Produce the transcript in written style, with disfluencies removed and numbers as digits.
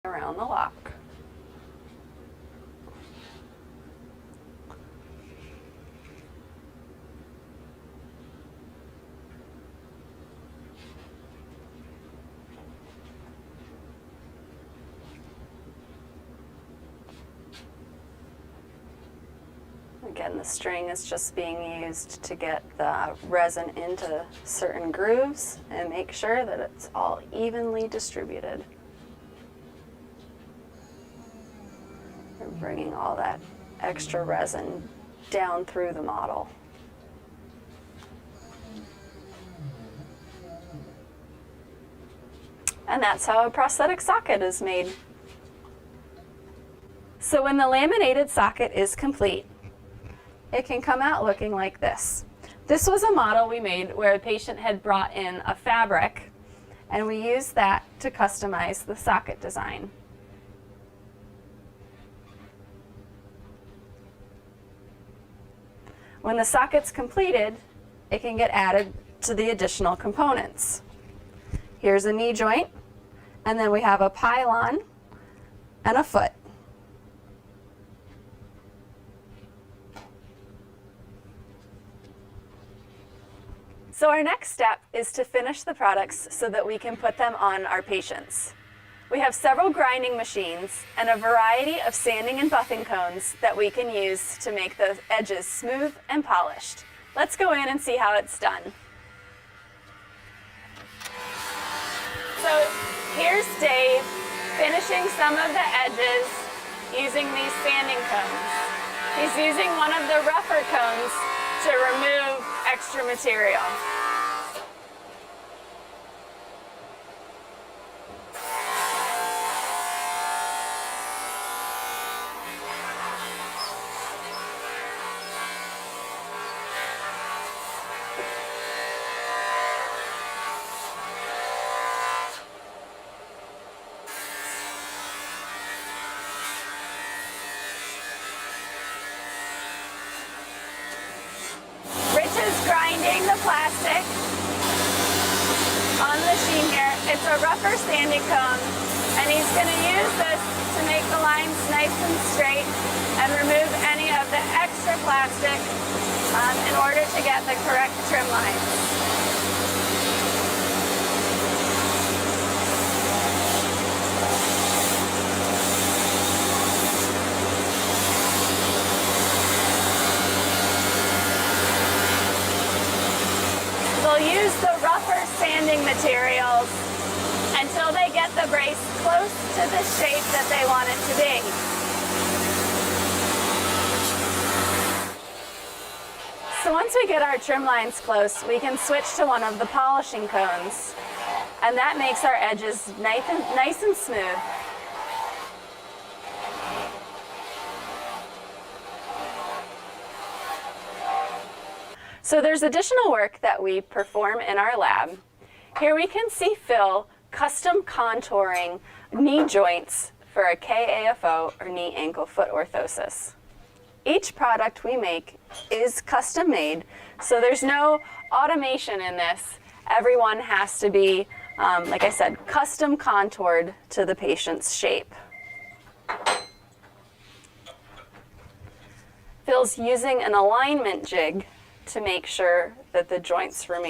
around the lock. Again, the string is just being used to get the resin into certain grooves and make sure that it's all evenly distributed. We're bringing all that extra resin down through the model. And that's how a prosthetic socket is made. So when the laminated socket is complete, it can come out looking like this. This was a model we made where a patient had brought in a fabric, and we used that to customize the socket design. When the socket's completed, it can get added to the additional components. Here's a knee joint, and then we have a pylon and a foot. So our next step is to finish the products so that we can put them on our patients. We have several grinding machines and a variety of sanding and buffing cones that we can use to make the edges smooth and polished. Let's go in and see how it's done. So here's Dave finishing some of the edges using these sanding cones. He's using one of the rougher cones to remove extra material. Grinding the plastic on the machine here. It's a rougher sanding cone, and he's going to use this to make the lines nice and straight and remove any of the extra plastic in order to get the correct trim lines. They'll use the rougher sanding materials until they get the brace close to the shape that they want it to be. So once we get our trim lines close, we can switch to one of the polishing cones, and that makes our edges nice and smooth. So there's additional work that we perform in our lab. Here we can see Phil custom contouring knee joints for a KAFO or knee ankle foot orthosis. Each product we make is custom made, so there's no automation in this. Everyone has to be, like I said, custom contoured to the patient's shape. Phil's using an alignment jig to make sure that the joints remain